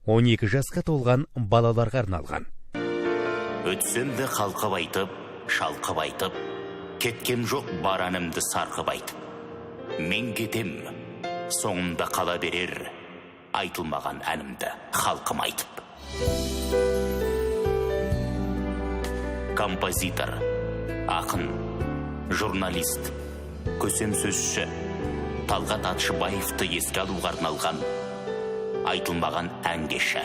12 жасқа толған балаларға арналған. Өтсемді қалқып айтып, шалқып айтып, кеткем жоқ баранымды сарқып айтып. Мен кетем, соңымда қала берер, айтылмаған әнімді халқым айтып. Композитор, ақын, журналист, көсем сөзші Талғат Атшыбаевты еске алуға арналған айтылмаған ән кеші.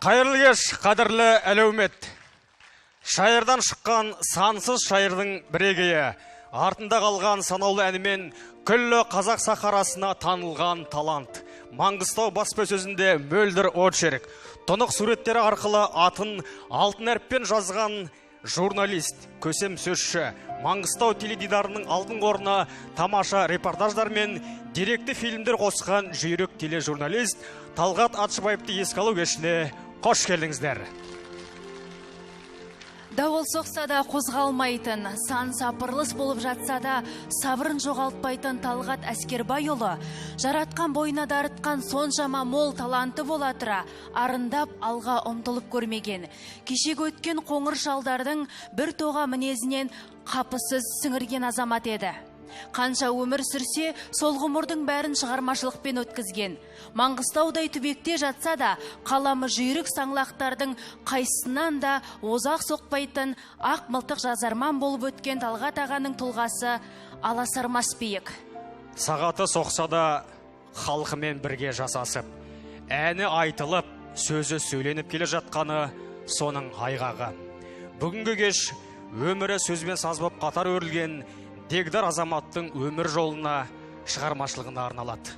Қайырлы кеш, қадірлі әлеумет. Шайырдан шыққан сансыз шайырдың бірегейі, артында қалған санаулы әнімен күллі қазақ сахарасына танылған талант. Маңғыстау баспасөзінде мөлдір очерк, тұнық суреттері арқылы атын алтын әріппен жазған журналист, көсем сөзші, Маңғыстау теледидарының алдын орнына тамаша репортаждар мен деректі фильмдер қосқан жүйрік тележурналист Талғат Атшыбаевты еске алу кешіне қош келдіңіздер. Дауыл соқса да қозғалмайтын, сан сапырлыс болып жатса да сабырын жоғалтпайтын Талғат Әскербайұлы жаратқан бойына дарытқан соншама мол таланты бола тұра арындап алға ұмтылып көрмеген. Кешегі өткен қоңыр шалдардың бір тоға мінезінен қапысыз сіңірген азамат еді. Қанша өмір сүрсе, сол ғұмырдың бәрін шығармашылықпен өткізген. Маңғыстаудай түбекте жатса да, қаламы жүйрік саңлақтардың қайсынан да озақ соқпайтын ақ мылтық жазарман болып өткен Талғат ағаның тұлғасы аласармас биік. Сағаты соқса да халқымен бірге жасасып, әні айтылып, сөзі сөйленіп келе жатқаны соның айғағы. Бүгінгі кеш өмірі сөзбен саз боп қатар өрілген дегдар азаматтың өмір жолына, шығармашылығына арналады.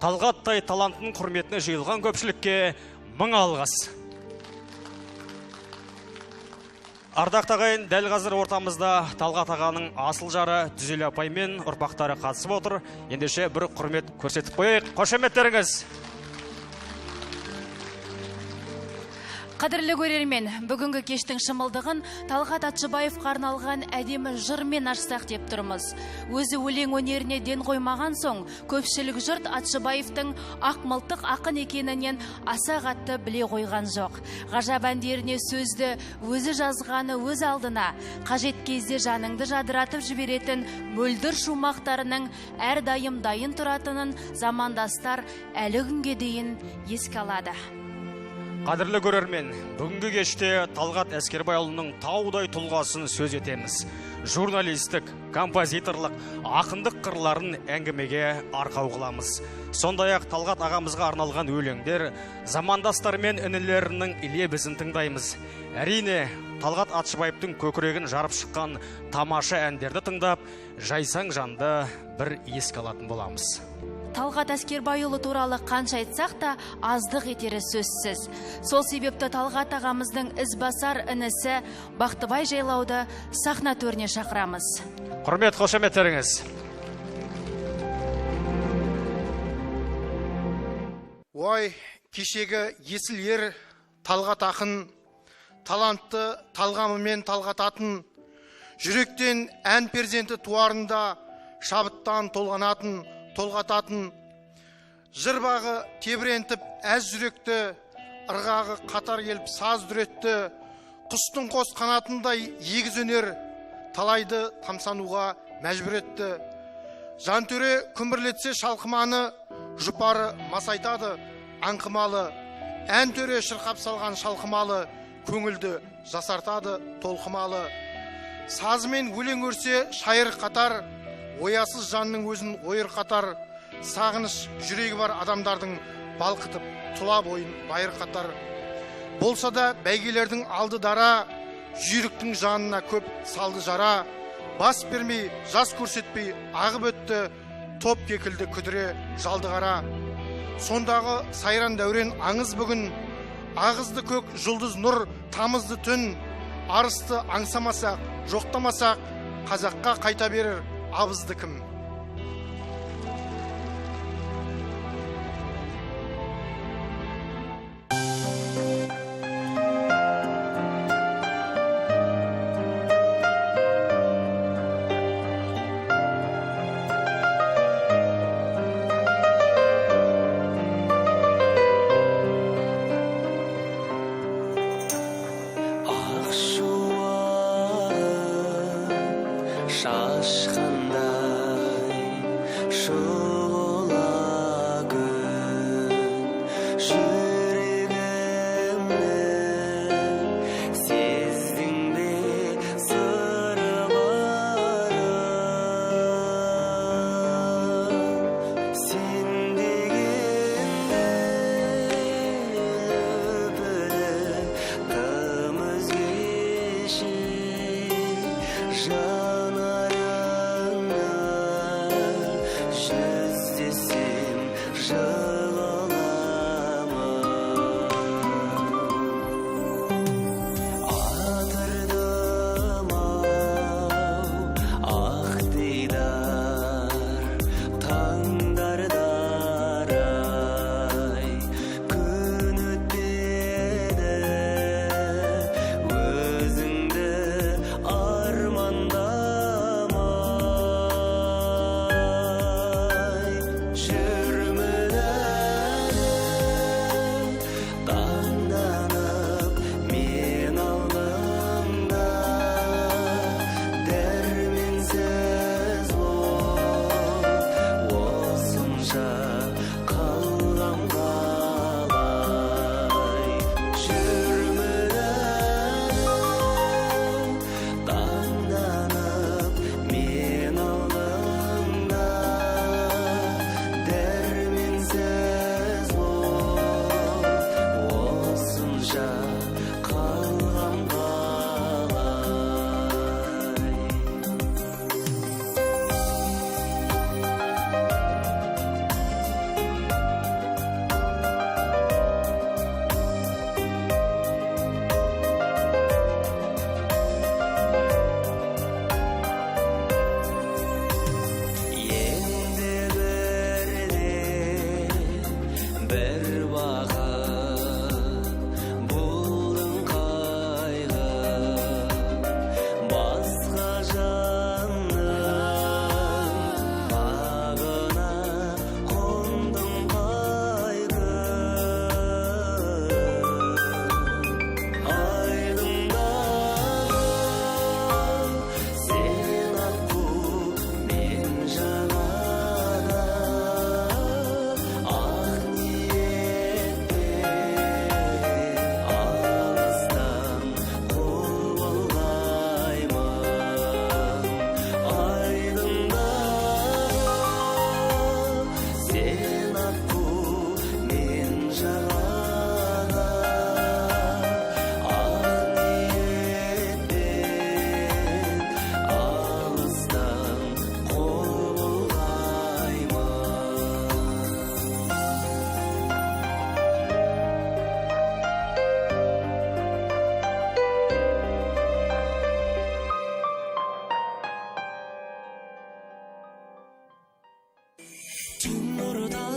Талғаттай талантының құрметіне жиылған көпшілікке мың алғыс. Ардақ ағайын, дәл қазір ортамызда Талғат ағаның асыл жары Дүзел апай мен ұрпақтары қатысып отыр. Ендеше бір құрмет көрсетіп қойайық. Қошеметтеріңіз. Қадірлі көрермен, бүгінгі кештің шымылдығын Талғат Атшыбаевқа арналған әдемі жырмен ашсақ деп тұрмыз. Өзі өлең өнеріне ден қоймаған соң, көпшілік жұрт Атшыбаевтың ақ мылтық ақын екенінен аса қатты біле қойған жоқ. Ғажап әндеріне сөзді өзі жазғаны өз алдына, қажет кезде жаныңды жадыратып жіберетін мөлдір шумақтарының әрдайым дайын тұратынын замандастар әлі күнге дейін еске алады. Қадірлі көрермен, бүгінгі кеште Талғат Әскербайұлының таудай тұлғасын сөз етеміз. Журналистік, композиторлық, ақындық қырларын әңгімеге арқау қыламыз. Сондай-ақ Талғат ағамызға арналған өлеңдер, замандастар мен інілерінің лебізін тыңдаймыз. Әрине, Талғат Атшыбаевтың көкірегін жарып шыққан тамаша әндерді тыңдап, жайсаң жанды бір еске алатын боламыз. Талғат Әскербайұлы туралы қанша айтсақ та аздық етері сөзсіз. Сол себепті Талғат ағамыздың ізбасар інісі Бақтыбай Жайлауды сахна төріне шақырамыз. Құрмет, қошеметтеріңіз. Ой, кешегі есіл ер Талғат ақын, талантты талғамымен талғататын, жүректен ән перзенті туарында шабыттан толғанатын, толғататын, жырбағы тебірентіп әз жүректі, ырғағы қатар келіп саз дүретті, құстың қос қанатындай егіз өнер талайды тамсануға мәжбүр етті. Жантөре күмбірлетсе шалқыманы, жұпары масайтады аңқымалы, ән төре шырқап салған шалқымалы, көңілді жасартады толқымалы. Сазымен өлең өрсе шайыр қатар, оясыз жанның өзін ойыр қатар, сағыныш жүрегі бар адамдардың балқытып тұла бойын байыр қатар. Болса да бәйгелердің алды дара, жүйріктің жанына көп салды жара, бас бермей, жас көрсетпей ағып өтті, топ кекілді күдіре жалды қара. Сондағы сайран дәурен аңыз бүгін, ағызды көк жұлдыз нұр, тамызды түн, арысты аңсамасақ, жоқтамасақ, қазаққа қайта берер абызды кім? Шашқанда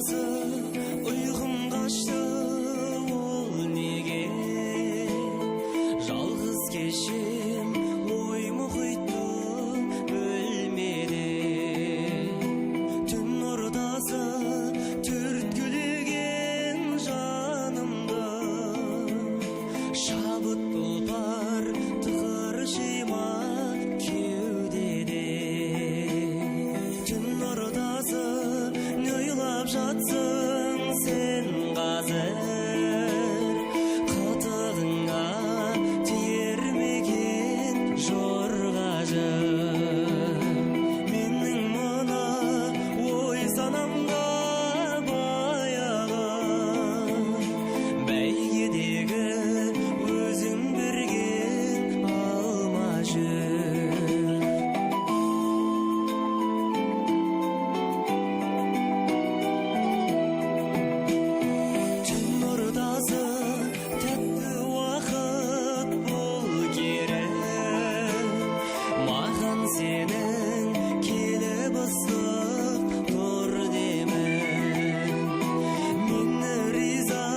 тазы ұйқым қашты ол неге жалғыз кешем ой мұхитты бөлмеде түн ортасы түрткілеген жанымды шабыт тұлпар тығыр жима кеудеде түн ортасы ойлап жатсың сен қазір қатығыңа тиер мекен жорға жыр менің мұны ой санамда баяғы бәйгедегі өзің берген алма жүр түн ортасы тәтті уақыт бұл керек маған сенің келіп ыстық тұр демен мен риза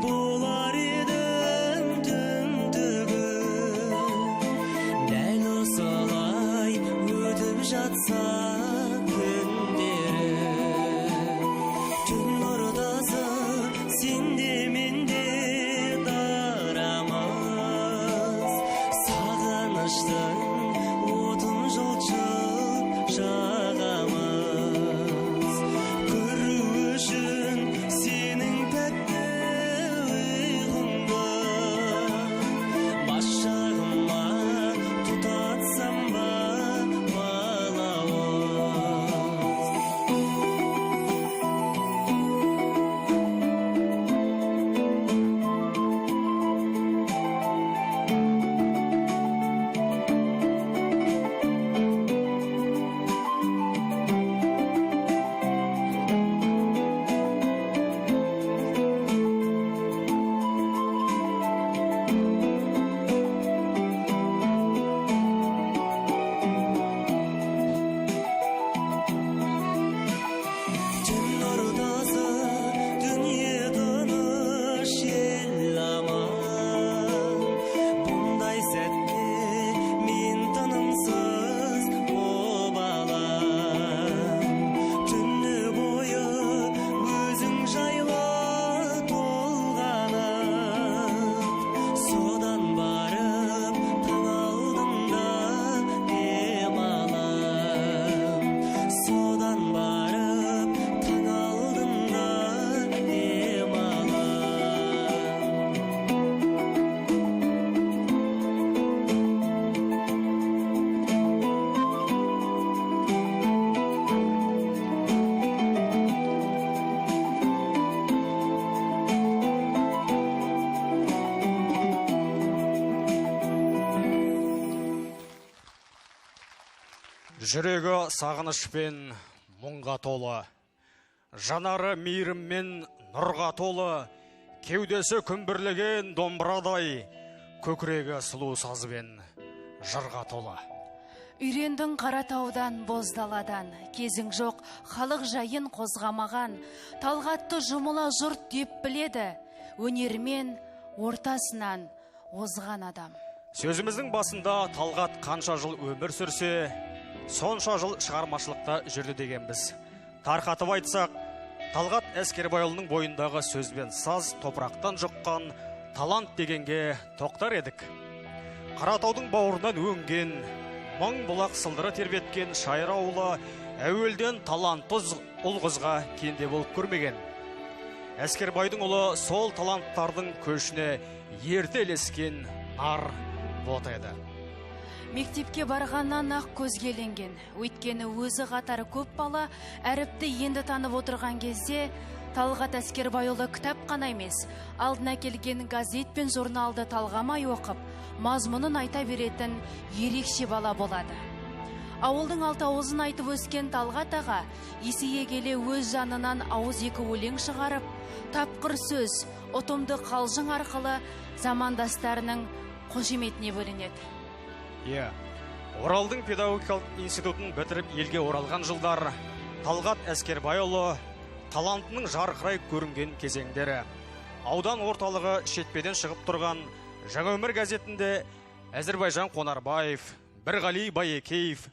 болар едім түндегі дәл осылай өтіп жатса күндері түн ортасы сенде менде дарамыз сағыныштың отын жылжып жағамыз көру үшін сенің тәтті ұйқыңды бас жағыма тұтатсам ба балауыз түн ортасы дүние тыныш ел аман бұндай сәтте мен тынымсыз обалам түні бойы өзің жайлы толғанып содан барып таң алдында демалам содан барып таң алдында демалам жүрегі сағынышпен мұңға толы жанары мейіріммен нұрға толы кеудесі күмбірлеген домбырадай көкірегі сұлу сазбен жырға толы Үйрендің Қаратаудан, Боздаладан, кезің жоқ, халық жайын қозғамаған, талғатты жұмыла жұрт деп біледі, өнермен ортасынан озған адам. сөзіміздің басында Талғат қанша жыл өмір сүрсе, сонша жыл шығармашылықта жүрді дегенбіз. Тарқатып айтсақ, Талғат Әскербайұлының бойындағы сөзбен саз топырақтан жұққан талант дегенге тоқтар едік. Қаратаудың бауырынан өнген, мың бұлақ сылдыры тербеткен шайыр ауылы әуелден талантты ұл қызға кенде болып көрмеген. Әскербайдың ұлы сол таланттардың көшіне ерте ілескен нар бот еді. Мектепке барғаннан ақ көзгеленген, өйткені өзі қатары көп бала әріпті енді танып отырған кезде Талғат Әскербайұлы кітап қана емес, алдына келген газет пен журналды талғамай оқып, мазмұнын айта беретін ерекше бала болады. Ауылдың алтауызын айтып өскен Талғат аға есейе келе өз жанынан ауыз екі өлең шығарып, тапқыр сөз, ұтымды қалжың арқылы замандастарының қошеметіне бөленеді. Оралдың педагогикалық институтын бітіріп елге оралған жылдар Талғат Әскербайұлы талантының жарқырай көрінген кезеңдері. Аудан орталығы шетпеден шығып тұрған Жаңа өмір газетінде Әзірбайжан Қонарбаев, Бірғали Байекеев,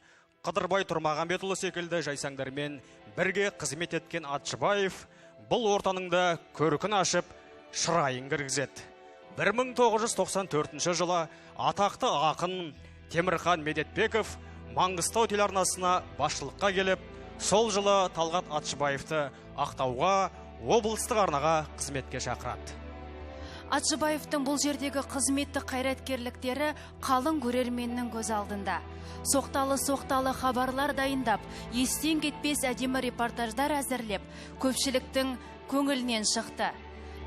Қыдырбай Тұрмағанбетұлы секілді жайсаңдармен бірге қызмет еткен Атшыбаев бұл ортаның да көркін ашып, шырайын кіргізеді. 1994 жылы атақты ақын Темірхан Медетбеков Маңғыстау телеарнасына басшылыққа келіп, сол жылы Талғат Атшыбаевты Ақтауға, облыстық арнаға қызметке шақырады. Атшыбаевтың бұл жердегі қызметті қайраткерліктері қалың көрерменнің көз алдында. Соқталы хабарлар дайындап, естен кетпес әдемі репортаждар әзірлеп, көпшіліктің көңілінен шықты.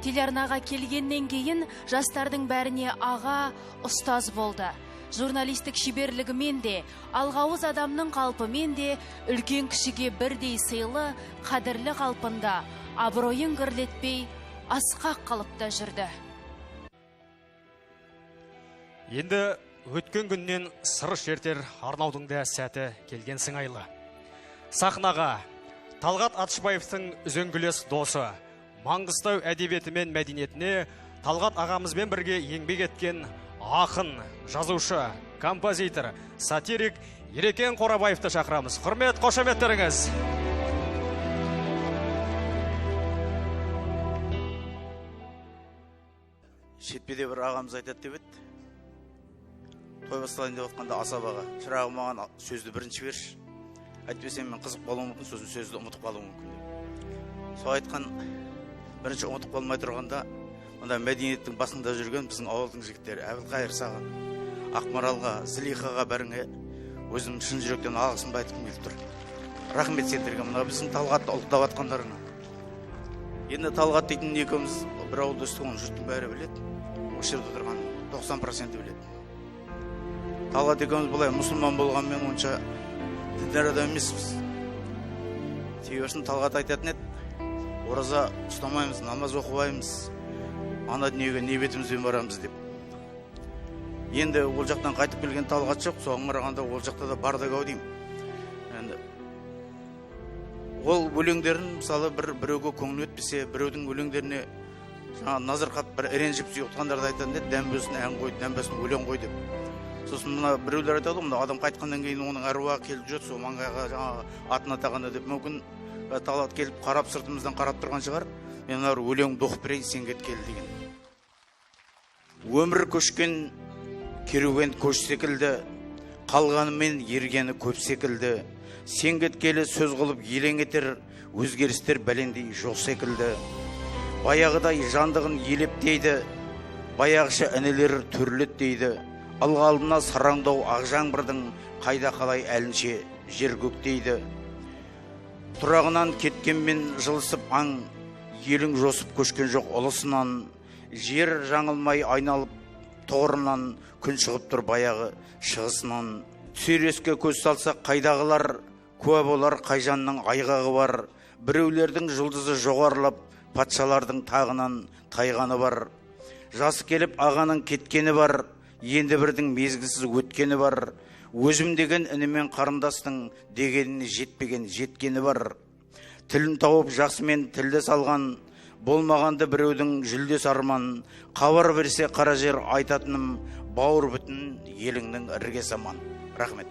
Телеарнаға келгеннен кейін жастардың бәріне аға, ұстаз болды. Журналистік шеберлігімен де, алғауыз адамның қалпымен де, үлкен кішіге бірдей сыйлы, қадірлі қалпында, абыройын кірлетпей, асқақ қалыпта жүрді. Енді өткен күннен сыр шертер арнаудың да сәті келген сыңайлы. Сахнаға Талғат Атшыбаевтың үзеңгілес досы, Маңғыстау әдебиеті мен мәдениетіне Талғат ағамызбен бірге еңбек еткен ақын, жазушы, композитор, сатирик Ерекен Қорабаевты шақырамыз. Құрмет, қошеметтеріңіз. Шетпеде бір ағамыз айтады деп еді. Той басталайын деп отқанда асабаға, шырағым маған сөзді бірінші берші. Әйтпесем мен қызық болуым мүмкін, сөзді ұмытып қалуым мүмкін деп. Сол айтқан бірінші ұмытып қалмай тұрғанда, онда мәдениеттің басында жүрген біздің ауылдың жігіттері Әбілқайыр саған, Ақмаралға, Зілихаға бәріңе өзім шын жүректен алғысымды айтқым келіп тұр. Рахмет сендерге, мына біздің Талғатты ұлықтап атқандарыңа. Енді Талғат дейтін екеуміз бір ауылда өстіген жұрттың бәрі біледі. Осы жерде отырған 90% біледі. Талғат екеуміз бұлай мұсылман болғанмен онша діндар адам емеспіз. Себебін Талғат айтатын еді, ораза ұстамаймыз, намаз оқымаймыз, ана дүниеге не бетімізбен барамыз деп. Енді ол жақтан қайтып келген Талғат жоқ, соған қарағанда ол жақта да бардық-ау деймін. Енді ол өлеңдерін мысалы біреуге көңіл өтпесе, біреудің өлеңдеріне назар қап бір ренжіп сүйіктқандарды айтатын еді, дәмбөсін ән қой, дәмбөсін өлең қой деп. Сосын мына біреулер айтады, мына адам қайтқаннан кейін оның әруағы келіп жүреді, сол маңайға жаңағы атын атағанда деп. Мүмкін Талғат келіп қарап, сыртымыздан қарап тұрған шығар. Мен мына өлеңді оқып берейін, сен кеткелі деген. Өмір көшкен керуен көш секілді, қалғанымен ергені көп секілді. Сен кеткелі сөз қылып елең етер, өзгерістер бәлендей жоқ секілді. Баяғыдай жандығын елептейді, баяғыша інелер төрлет дейді. Алға алдына сараңдау ақ жаңбырдың, қайда қалай әлінше жер көктейді. Тұрағынан кеткенмен жылысып аң, елің жосып көшкен жоқ ұлысынан. Жер жаңылмай айналып тоғырынан, күн шығып тұр баяғы шығысынан. Түсер еске көз салсақ қайдағылар, куә болар қайжанның айғағы бар. Біреулердің жұлдызы жоғарылап, патшалардың тағынан тайғаны бар. Жасы келіп ағаның кеткені бар, енді бірдің мезгісіз өткені бар. Өзім деген інімен қарындастың дегеніне жетпеген жеткені бар. Тілін тауып жақсымен тілді салған, болмағанды біреудің жүлдес арман. Хабар берсе қара жер айтатыным, бауыр бүтін еліңнің іргесі аман. Рахмет.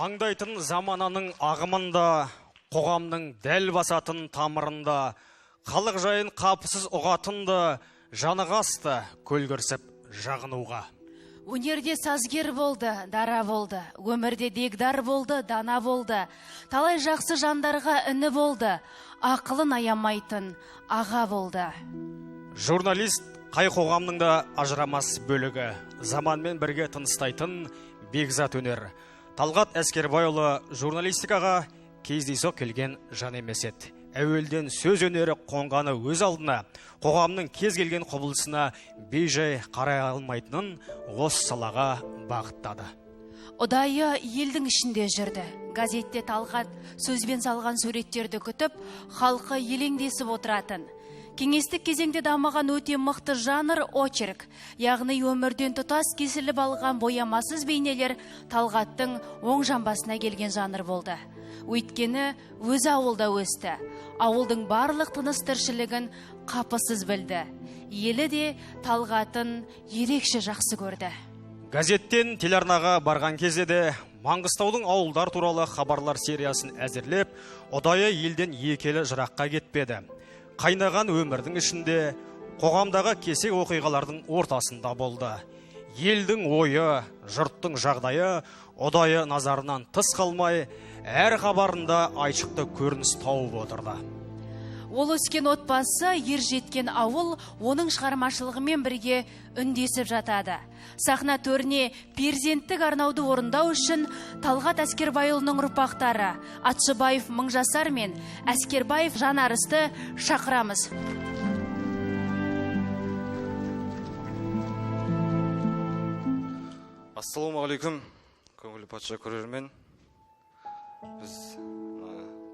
аңдайтын замананың ағымында, қоғамның дәл басатын тамырында, халық жайын қапысыз ұғатынды, жаны қасты көлгірсіп жағынуға. Өнерде сазгер болды, дара болды, өмірде дегдар болды, дана болды, талай жақсы жандарға іні болды, ақылын аямайтын аға болды. Журналист қай қоғамның да ажырамас бөлігі, заманмен бірге тыныстайтын бекзат өнер. Талғат Әскербайұлы журналистикаға кездейсоқ келген жан емес еді. Әуелден сөз өнері қонғаны өз алдына, қоғамның кез келген құбылысына бейжай қарай алмайтынын осы салаға бағыттады. Ұдайы елдің ішінде жүрді. Газетте Талғат сөзбен салған суреттерді күтіп, халқы елеңдесіп отыратын. Кеңестік кезеңде дамыған өте мықты жанр очерк, яғни өмірден тұтас кесіліп алған боямасыз бейнелер Талғаттың оң жамбасына келген жанр болды. Өйткені өзі ауылда өсті. Ауылдың барлық тыныс тіршілігін қапысыз білді. Елі де Талғатын ерекше жақсы көрді. Газеттен телеарнаға барған кезде де Маңғыстаудың ауылдар туралы хабарлар сериясын әзірлеп, ұдайы елден екелі жыраққа кетпеді. Қайнаған өмірдің ішінде, қоғамдағы кесек оқиғалардың ортасында болды. Елдің ойы, жұрттың жағдайы ұдайы назарынан тыс қалмай, әр хабарында айшықты көрініс тауып отырды. Ол өскен отбасы, ер жеткен ауыл, оның шығармашылығымен бірге үндесіп жатады. Сахна төріне перзенттік арнауды орындау үшін Талғат Әскербайұлының ұрпақтары Атшыбаев Мыңжасар мен Әскербаев Жанарысты шақырамыз. Ассалаумағалейкум, көңілі патша көрермен. Біз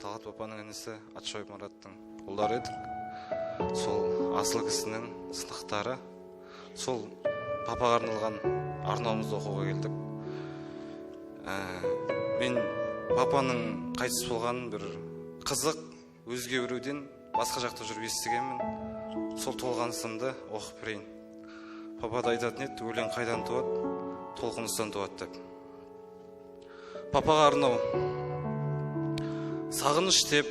Талғат папаның інісі Атшыбаев Мараттың ұлдары едік. Сол асыл кісінің сынақтары, сол папаға арналған арнауымызды оқуға келдік. Мен папаның қайтыс болғанын бір қызық, өзге біреуден басқа жақта жүріп естігенмін. Сол толғанысымды оқып берейін. Папа да айтатын еді, өлең қайдан туады, толқыныстан туады деп. Папаға арнау. Сағыныш деп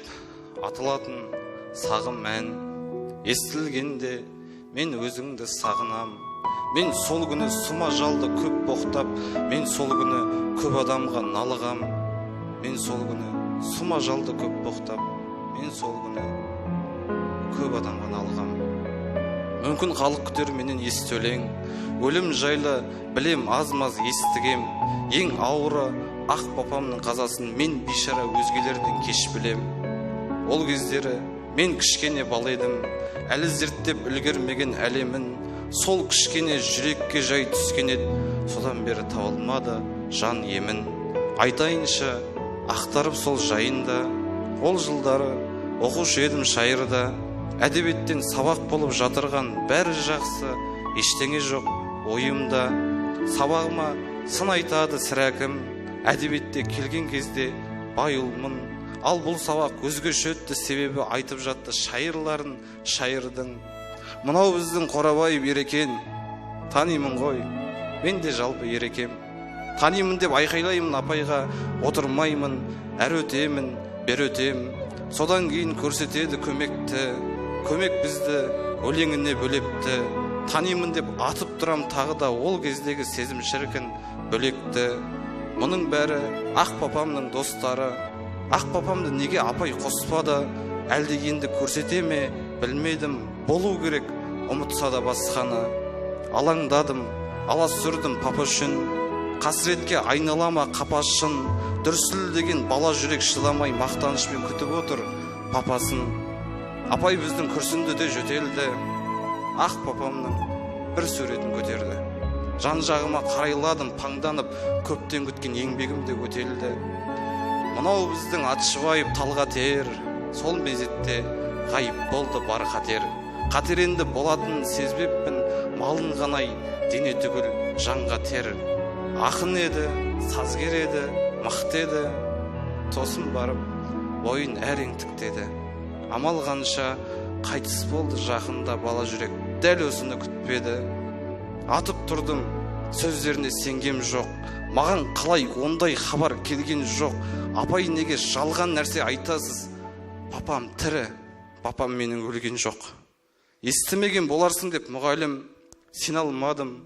атылатын сағым ән, естілгенде мен өзіңді сағынам. Мен сол күні сұма жалды көп боқтап, мен сол күні көп адамға налығам. Мен сол күні сұма жалды көп боқтап, мен сол күні көп адамға налығам. Мүмкін халық күтер менен есті өлең, өлім жайлы білем аз-маз естігем. Ең ауыры ақ папамның қазасын мен бейшара өзгелерден кеш білем. Ол кездері мен кішкене бала едім, әлі зерттеп үлгермеген әлемін. Сол кішкене жүрекке жай түскен еді, содан бері табылмады жан емін. Айтайыншы, ақтарып сол жайында, ол жылдары оқушы едім шайырда. Әдебиеттен сабақ болып жатырған бәрі жақсы, ештеңе жоқ ойымда. Сабағыма сын айтады сірәкім, әдебиетте келген кезде бай ұлмын. Ал бұл сабақ өзгеше өтті, себебі айтып жатты шайырларын шайырдың. Мынау біздің Қорабай Берекен, танимын ғой, мен де жалпы ерекем. Танимын деп айқайлаймын апайға, отырмаймын, әр өтемін, бер өтем. Содан кейін көрсетеді көмекті, көмек бізді өлеңіне бөлепті. Танимын деп атып тұрам тағы да, ол кездегі сезім шіркін бөлекті. Мұның бәрі ақ папамның достары. Ақ папамды неге апай қоспады, әлде енді көрсете ме, білмедім, болу керек, ұмытса да басқаны. Алаңдадым, алас сүрдім папа үшін, қасіретке айналама қапашын. Дүрсілдеген бала жүрек шыдамай мақтанышпен күтіп отыр папасын. Апай біздің күрсінді де жөтелді, ақ папамның бір суретін көтерді. Жан жағыма қарайладым паңданып, көптен күткен еңбегім де өтелді. Мынау біздің Атшыбаев Талғат ер, сол мезетте ғайып болды бар қатер. Қатер енді болатын сезбеппін, малын ғанай дене түгіл жанға тер. Ақын еді, сазгер еді, мықты еді, тосын барып бойын әрең тіктеді. Амал қанша қайтыс болды жақында бала жүрек, дәл осыны күтпеді. Атып тұрдым сөздеріне сенгем жоқ. Маған қалай ондай хабар келген жоқ. Апай, неге жалған нәрсе айтасыз? Папам тірі, папам менің өлген жоқ. Естімеген боларсың деп мұғалім, сен алмадым,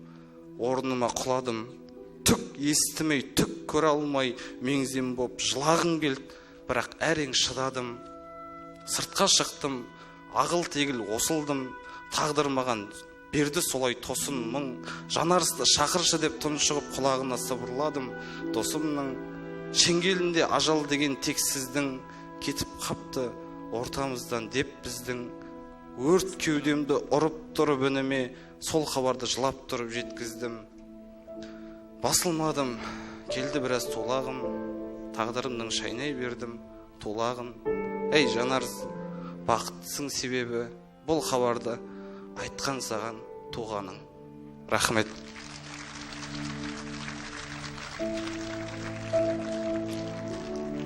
орныма құладым. Түк естімей, түк көре алмай, меңзем боп жылағың келді, бірақ әрең шыдадым. Сыртқа шықтым, ағыл тегіл осылдым, тағдыр маған берді солай тосын мұң. Жанарысты шақыршы деп тұншығып құлағына сыбырладым. Досымның шеңгелінде ажал деген тек сіздің, кетіп қапты ортамыздан деп біздің. Өрт кеудемді ұрып тұрып үніме, сол хабарды жылап тұрып жеткіздім. Басылмадым, келді біраз толағым, тағдырымның шайнай бердім толағын. Ей жанарыз, бақыттысың себебі, бұл хабарды айтқан саған туғаның. Рахмет.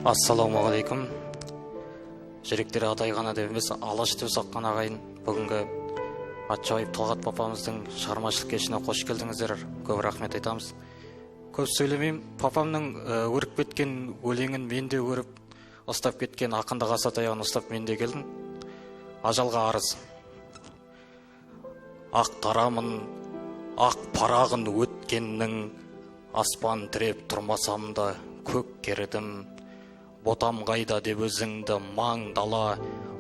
Ассалаумағалейкум. Жүректері атайғана деп емес, алаш деп соққан ағайын, бүгінгі Атшыбаев Талғат папамыздың шығармашылық кешіне қош келдіңіздер. Көп рахмет айтамыз. Көп сөйлемеймін. Папамның өріп кеткен өлеңін мен де өріп, ұстап кеткен ақындық асатаяғын ұстап мен де келдім. Ажалға арыз. Ақ тарамын, ақ парағын өткеннің, аспан тіреп тұрмасам да көк керідім. Ботам қайда деп өзіңді маң дала,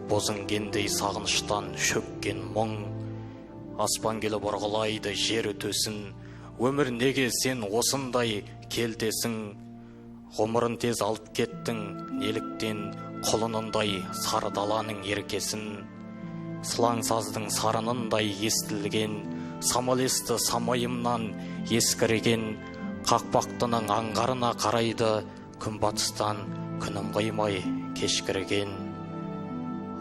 бозінгендей сағыныштан шөккен мұң. Аспан келіп ұрғылайды жер өтесін, өмір неге сен осындай келтесің. Ғұмырын тез алып кеттің, неліктен құлынындай сары даланың еркесін. Сылаң саздың сарынындай естілген, самалесті самайымнан ескірген. Қақпақтының аңғарына қарайды, күнбатыстан күнім қоймай кешкірген.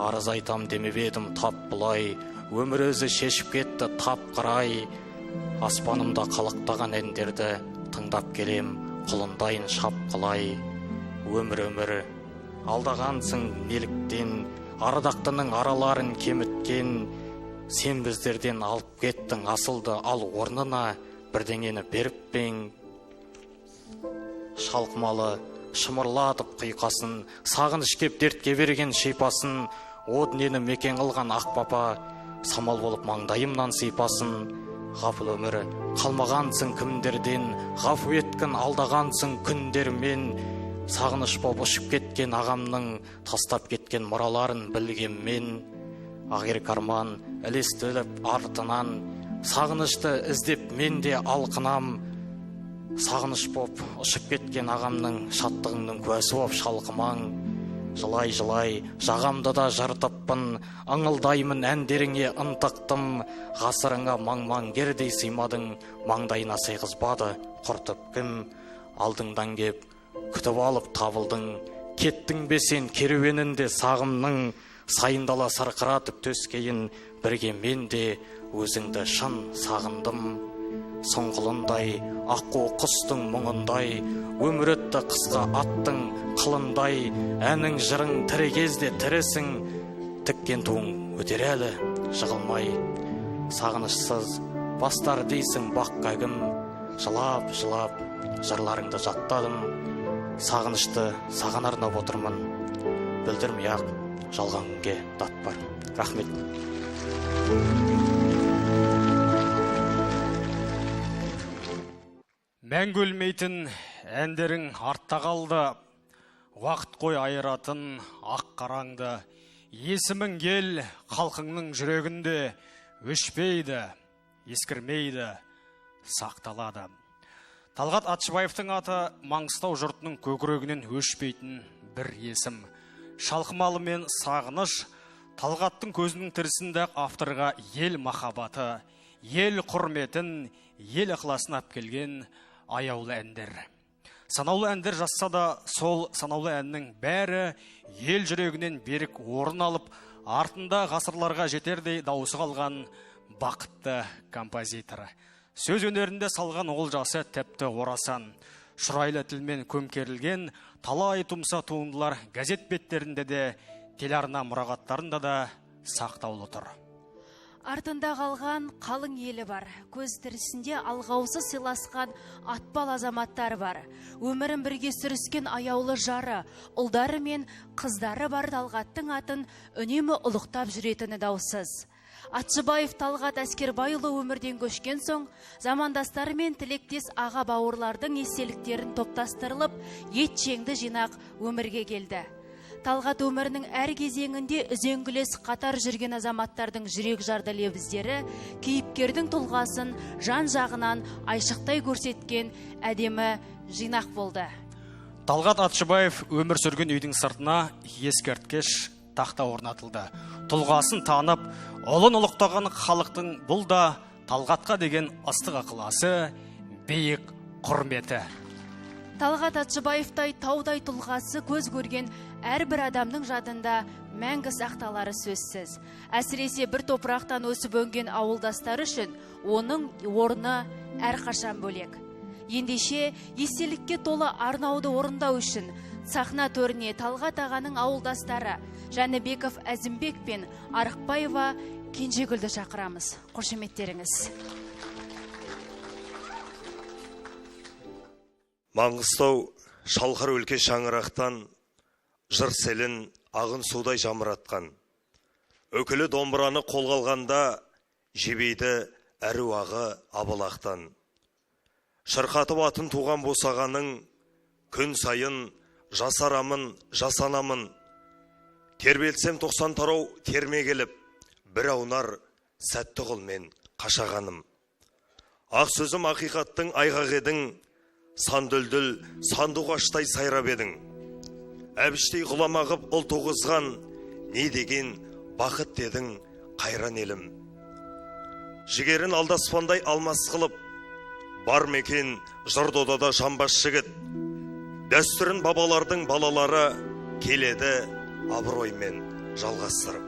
Арыз айтам демеп едім тап бұлай, өмір өзі шешіп кетті тап қырай. Аспанымда қалықтаған әндерді тыңдап келем, құлындайын шапқылай. Өмір, алдағансың неліктен, арадақтының араларын кеміткен. Сен біздерден алып кеттің асылды, ал орнына бірдеңені беріп пең. Шалқымалы шымырлатып құйқасын, сағыныш кеп дертке берген шипасын. О дүниені мекен қылған ақ папа, самал болып маңдайымнан сипасын. Ғафыл өмірі қалмағансың кімдерден, ғафу еткін алдағансың күндермен. Сағыныш боп ұшып кеткен ағамның, тастап кеткен мұраларын білгем мен. Ағер карман ілестіліп артынан, сағынышты іздеп мен де алқынам. Сағыныш боп ұшып кеткен ағамның, шаттығыңның куәсі боп шалқымаң. Жылай, жағамды да жыртыппын, аңылдаймын әндеріңе ынтықтым. Ғасырыңа маң-маң кердей сыймадың, маңдайына сыйғызбады құртып кім. Алдыңдан кеп, күтіп алып табылдың, кеттің бе сен керуенінде сағымның. Сайындала сарқыратып төскейін, бірге мен де өзіңді шын сағындым. Соңғылындай, аққу құстың мұңындай, өмір өтті қысқа аттың қылындай. Әнің жырың тірі кезде тірісің, тіккен туың өтер әлі жығылмай. Сағынышсыз бастар дейсің баққа кім, жылап жырларыңды жаттадым. Сағынышты саған арнап отырмын, білдірмей ақ жалған күнге дат бар. Рахмет. Мәңгі өлмейтін әндерің артта қалды, уақыт қой айыратын ақ қараңды. Есімің ел халқыңның жүрегінде, өшпейді, ескірмейді, сақталады. Талғат Атшыбаевтың аты Маңғыстау жұртының көкірегінен өшпейтін бір есім. Шалқымалы мен сағыныш Талғаттың көзінің тірісінде авторға ел махаббаты, ел құрметін, ел ықыласын әпкелген аяулы әндер. Санаулы әндер жазса да, сол санаулы әннің бәрі ел жүрегінен берік орын алып, артында ғасырларға жетердей дауысы қалған бақытты композитор. Сөз өнерінде салған олжасы тәпті орасан. Шұрайлы тілмен көмкерілген талай тұмса туындылар газет беттерінде де, телеарна мұрағаттарында да сақтаулы тұр. Артында қалған қалың елі бар. Көз тірісінде алғаусыз сыйласқан атпал азаматтар бар. Өмірін бірге сүріскен аяулы жары, ұлдары мен қыздары бар Талғаттың атын үнемі ұлықтап жүретіні даусыз. Атшыбаев Талғат Әскербайұлы өмірден көшкен соң, замандастары мен тілектес аға бауырлардың естеліктерін топтастырылып, етшеңді жинақ өмірге келді. Талғат өмірінің әр кезеңінде үзеңгілес қатар жүрген азаматтардың жүрек жарды лебіздері кейіпкердің тұлғасын жан жағынан айшықтай көрсеткен әдемі жинақ болды. Талғат Атшыбаев өмір сүрген үйдің сыртына ескерткіш тақта орнатылды. Тұлғасын танып, ұлын ұлықтаған халықтың бұл да Талғатқа деген ыстық ықыласы, биік құрметі. Талғат Атшыбаевтай таудай тұлғасы көз көрген әрбір адамның жадында мәңгі сақталары сөзсіз. Әсіресе бір топырақтан өсіп өнген ауылдастары үшін оның орны әрқашан бөлек. Ендеше естелікке толы арнауды орындау үшін сахна төріне Талғат ағаның ауылдастары Жәнібеков Әзімбек пен Арықбаева Кенжегүлді шақырамыз. Қошеметтеріңіз. Маңғыстау шалқар өлке шаңырақтан жыр селін ағын судай жамыратқан. Өкілі домбыраны қолға алғанда жебейді әруағы абылақтан. Шырқатып атын туған босағаның күн сайын жасарамын, жасанамын. Тербелсем 90 тарау терме келіп, бір аунар сәтті құлмен қашағаным. Ақ сөзім ақиқаттың айғақ едің, сандүлділ сандуғаштай сайрап едің. Әбіштей ғұлама ғып ұл туғызған, не деген бақыт дедің қайран елім. Жігерін алдаспандай алмас қылып, бар мекен жырдодада жамбас жігіт. Дәстүрін бабалардың балалары келеді абыроймен жалғастырып.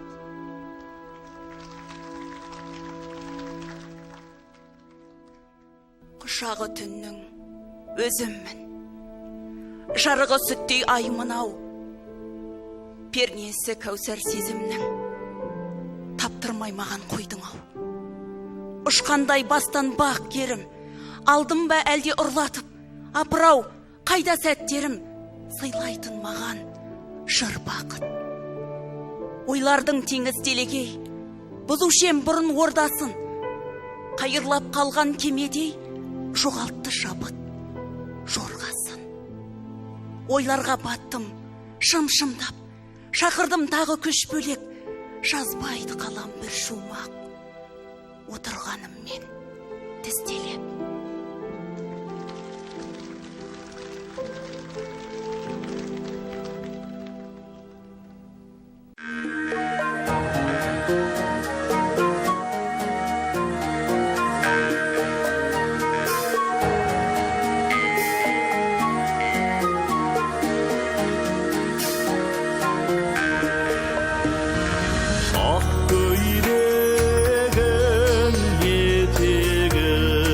Құшағы түннің өзіммін, жарығы сүттей айымын ау, пернесі кәусар сезімнің, таптырмай маған қойдың ау. Ұшқандай бастан бақ керім, алдым ба әлде ұрлатып, апырау, қайда сәттерім, сыйлайтын маған жыр бақыт. Ойлардың теңіз телегей, бұзушем бұрын ордасын, қайырлап қалған кемедей, жоғалтты шабыт жорғасын. Ойларға баттым, шым-шымдап, шақырдым тағы күш бөлек, жазбайды қалам бір шумақ, отырғаныммен тістелеп. Ақ көйлегің етегің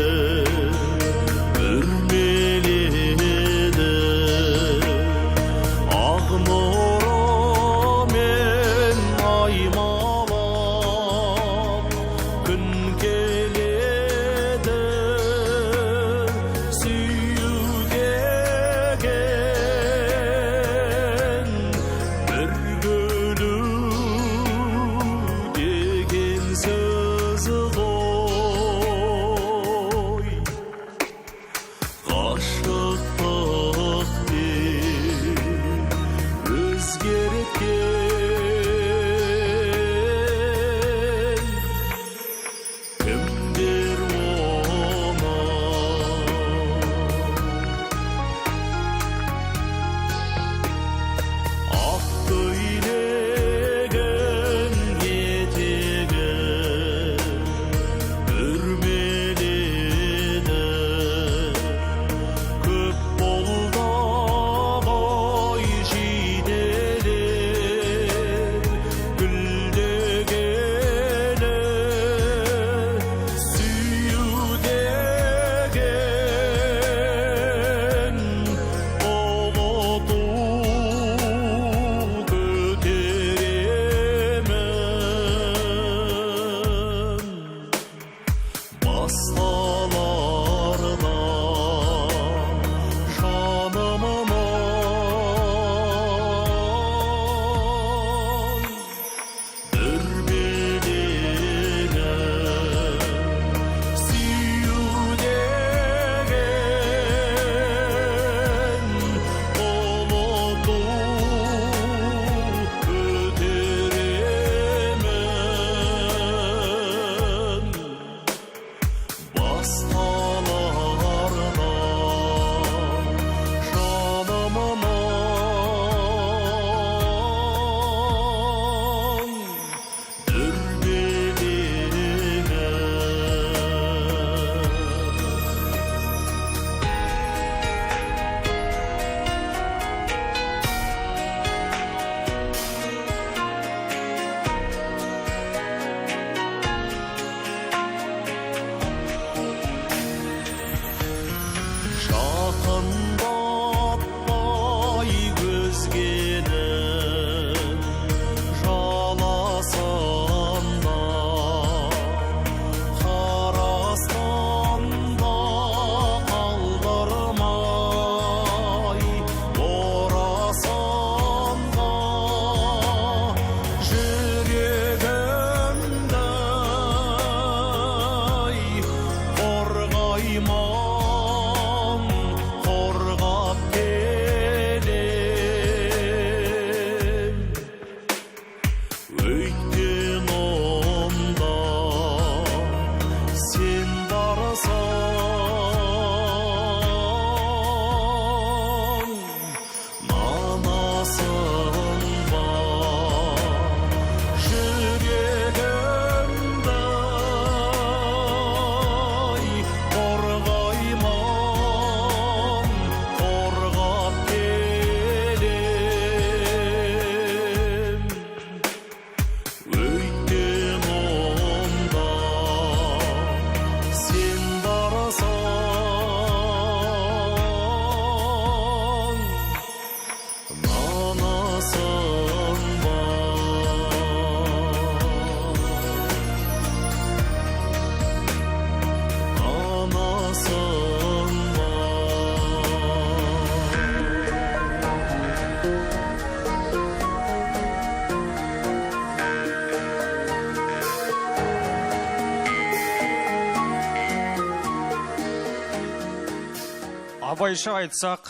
Абайша айтсақ,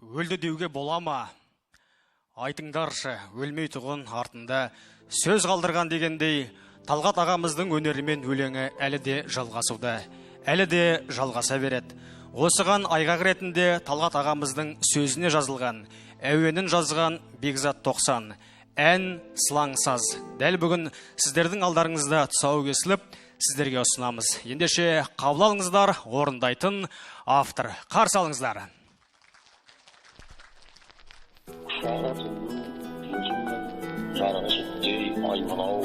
өлді деуге бола ма? Айтыңдаршы, өлмей тұғын артында сөз қалдырған дегендей, Талғат ағамыздың өнерімен өлеңі әлі де жалғасуда, әлі де жалғаса береді. Осыған айғақ ретінде Талғат ағамыздың сөзіне жазылған, әуенін жазған Бекзат 90, ән сылаңсаз. Дәл бүгін сіздердің алдарыңызда тұсауы кесіліп, сіздерге ұсынамыз. Ендеше қабыл алыңыздар, орындайтын автор. Қарсы алыңыздар. Жарығы жетпей айманау,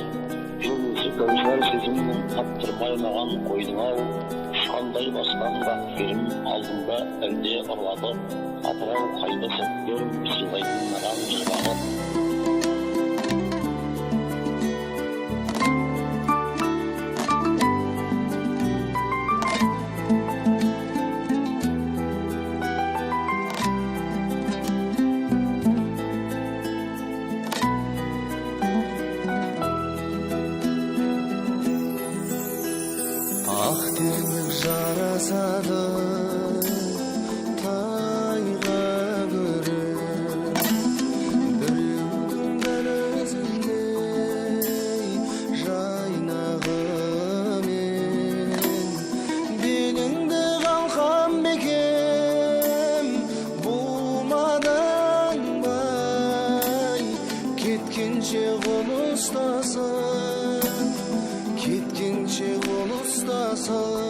жүзі кәусар сезімнің таптырмай маған қойдың-ау, ұшқандай бастан ба керім алдында әлде ұрлады, апырау қайда сәттер сыйлайтын маған жырағы. жарасады тайға көрі біреудің дәл өзіндей жайнағымен беліңді қалқам бекем болмадан бай кеткенше қол ұстасып кеткенше қол ұстасып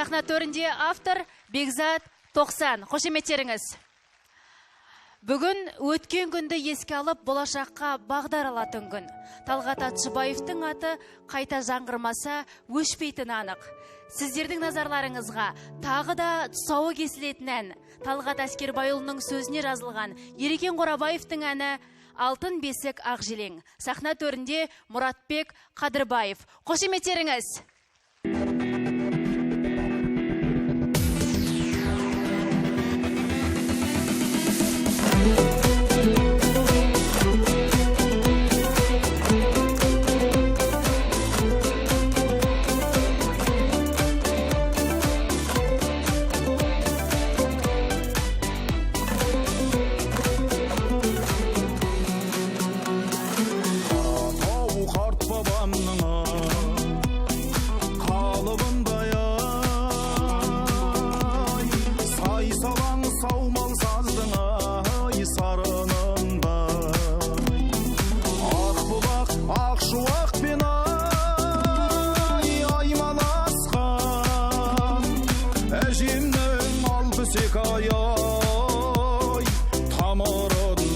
Сахна төрінде автор Бекзат 90. Қошеметтеріңіз. Бүгін өткен күнді еске алып, болашаққа бағдар алатын күн. Талғат Атшыбаевтың аты қайта жаңғырмаса өшпейтін анық. Сіздердің назарларыңызға тағы да тұсауы кесілетін ән. Талғат Әскербайұлының сөзіне жазылған Ерекен Қорабаевтың әні «Алтын бесік ақ желең». Сахна төрінде Мұратбек Қадырбаев. Қошеметтеріңіз. адамның қалыбындай ай, сай салаң саумал саздың ай сарынындай, ақ бұлақ ақ шуақпен ай аймаласқан әжемнің алпысек ай тамырындай.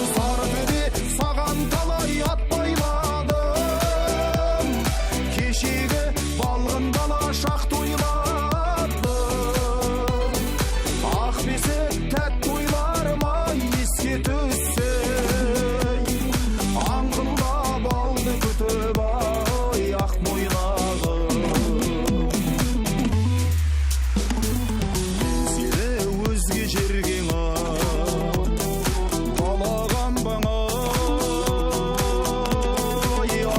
Сарытөбе саған талай ат байладым, кешегі балғын дала шақ тойладым, ақ бесік тәтті ойларым ай еске түссе, аңғылда балды күтіп ай ақ мойнағым. Сені өзге жерге қалаған баңа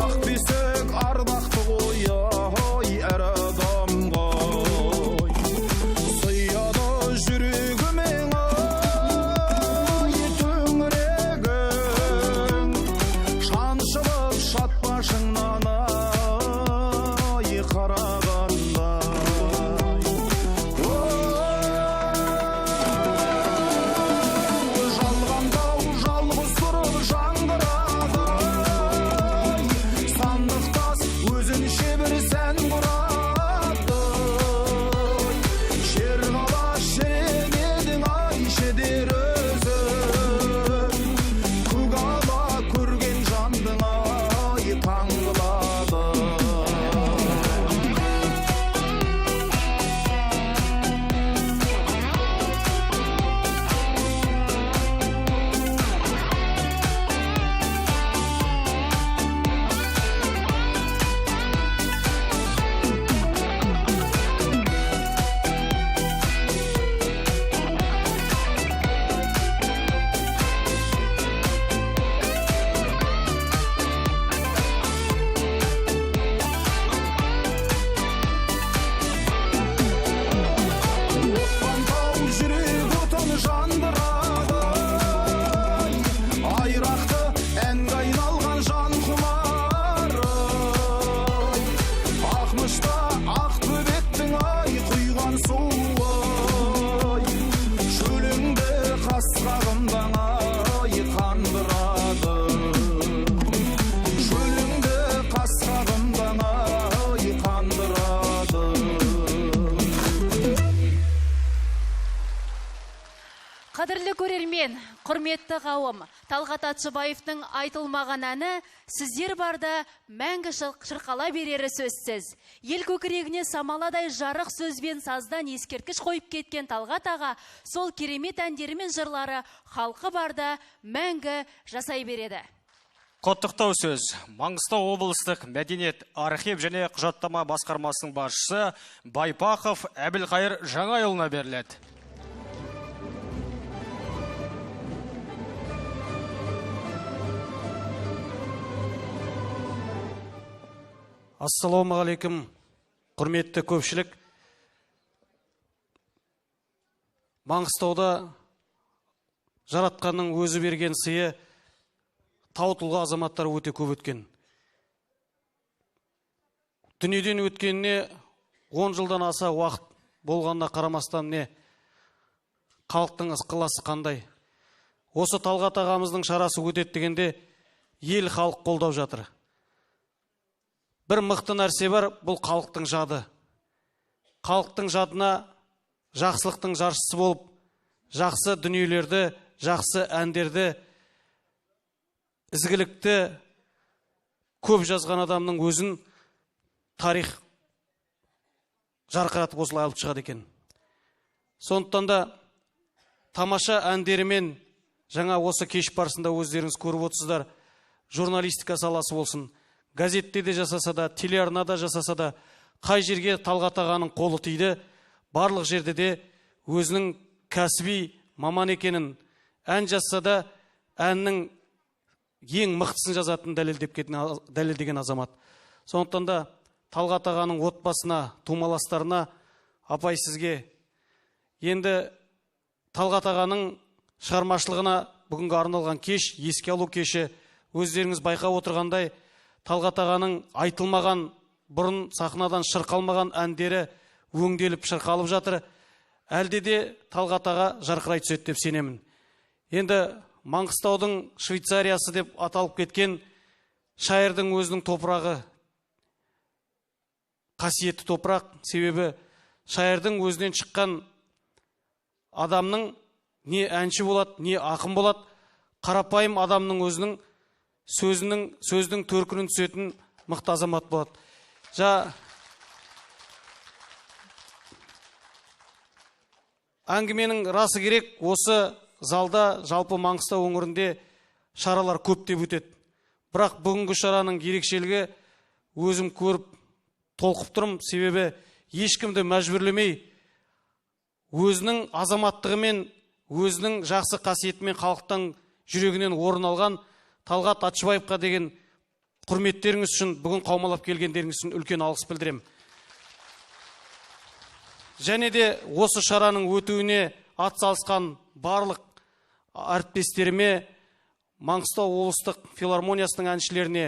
ақ бесік ардақты ғой ай әр адамға сыяды жүрегімен ай төңірегің шаншылып шат башыңнан ай қарағандай. Жалғандау жалғыз тұрып жаңғырады, сандықтас өзінше бір сән құрады, шер қала шереметің ай шедер өзі, көк ала көрген жандың ай таң қылады. Отпантау жүрек отын жандырады, айрақты әнге айналған жан құмары, ақмышта ақ бөбектің ай құйған суы, шөліңді қасқағымдан ай қандырады, шөліңді қасқағымдан ай қандырады. Қадірлі көрермен, құрметті қауым, Талғат Атшыбаевтың айтылмаған әні сіздер барда мәңгі шырқала берері сөзсіз. Ел көкірегіне самаладай жарық сөзбен саздан ескерткіш қойып кеткен Талғат аға сол керемет әндері мен жырлары халқы барда мәңгі жасай береді. Құттықтау сөз Маңғыстау облыстық мәдениет, архив және құжаттама басқармасының басшысы Байпақов Әбілқайыр Жаңайұлына беріледі. Ассалаумағалейкум, құрметті көпшілік. Маңғыстауда жаратқанның өзі берген сыйы тау тұлға азаматтар өте көп өткен. Дүниеден өткеніне 10 жылдан аса уақыт болғанына қарамастан не халықтың ықыласы қандай. Осы Талғат ағамыздың шарасы өтеді дегенде ел халық қолдап жатыр. Бір мықты нәрсе бар, бұл халықтың жады. Халықтың жадына жақсылықтың жаршысы болып, жақсы дүниелерді, жақсы әндерді, ізгілікті көп жазған адамның өзін тарих жарқыратып осылай алып шығады екен. Сондықтан да тамаша әндерімен жаңа осы кеш барысында өздеріңіз көріп отырсыздар, журналистика саласы болсын, газетте де жасаса да, телеарнада жасаса да, қай жерге Талғат ағаның қолы тиді, барлық жерде де өзінің кәсіби маман екенін, ән жазса да әннің ең мықтысын жазатын дәлелдеген азамат. Сондықтан да Талғат ағаның отбасына, тумаластарына, апай сізге енді Талғат ағаның шығармашылығына бүгінгі арналған кеш, еске алу кеші. Өздеріңіз байқап отырғандай, Талғат ағаның айтылмаған, бұрын сахнадан шырқалмаған әндері өңделіп шырқалып жатыр. Әлде де Талғат аға жарқырай түседі деп сенемін. Енді Маңғыстаудың Швейцариясы деп аталып кеткен шайырдың өзінің топырағы қасиетті топырақ, себебі шайырдың өзінен шыққан адамның не әнші болады, не ақын болады, қарапайым адамның өзінің сөздің төркінін түсетін мықты азамат болады. Әңгіменің расы керек, осы залда жалпы Маңғыстау өңірінде шаралар көптеп өтеді. Бірақ бүгінгі шараның ерекшелігі өзім көріп толқып тұрмын, себебі ешкімді мәжбүрлемей, өзінің азаматтығымен, өзінің жақсы қасиетімен халықтың жүрегінен орын алған Талғат Атшыбаевқа деген құрметтеріңіз үшін, бүгін қаумалап келгендеріңіз үшін үлкен алғыс білдірем. Және де осы шараның өтуіне атсалысқан барлық әріптестеріме, Маңғыстау облыстық филармониясының әншілеріне,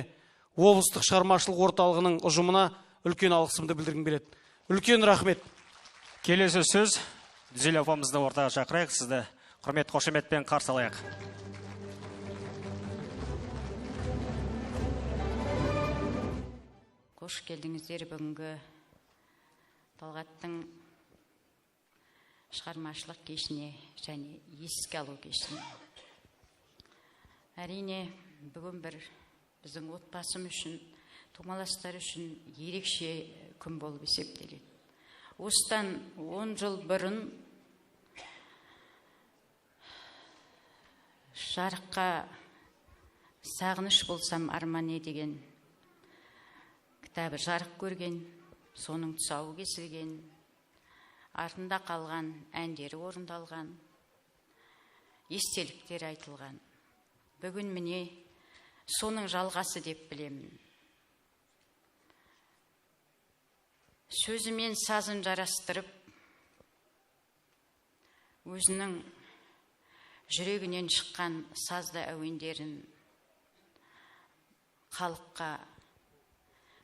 облыстық шығармашылық орталығының ұжымына үлкен алғысымды білдіргім келеді. Үлкен рахмет. Келесі сөз Дүзел апамызды ортаға шақырайық, сізді құрмет қошеметпен қарсы алайық. Қош келдіңіздер бүгінгі Талғаттың шығармашылық кешіне және еске алу кешіне. Әрине, бүгін біздің отбасым үшін, тумаластар үшін ерекше күн болып есептеледі. Осыдан 10 жыл бұрын жарыққа «Сағыныш болсам армане» деген кітабы жарық көрген, соның тұсауы кесілген, артында қалған әндері орындалған, естеліктер айтылған. Бүгін міне соның жалғасы деп білемін. Сөзімен сазын жарастырып, өзінің жүрегінен шыққан сазды әуендерін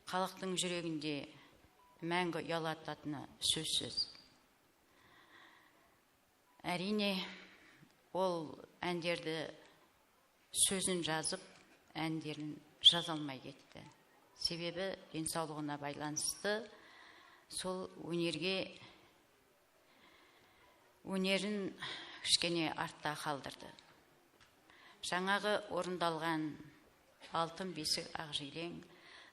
халықтың жүрегінде мәңгі ұялататыны сөзсіз. Әрине, ол әндерді сөзін жазып, әндерін жаза алмай кетті. Себебі денсаулығына байланысты сол өнерін кішкене артта қалдырды. Жаңағы орындалған «Алтын бесік ақжелең»,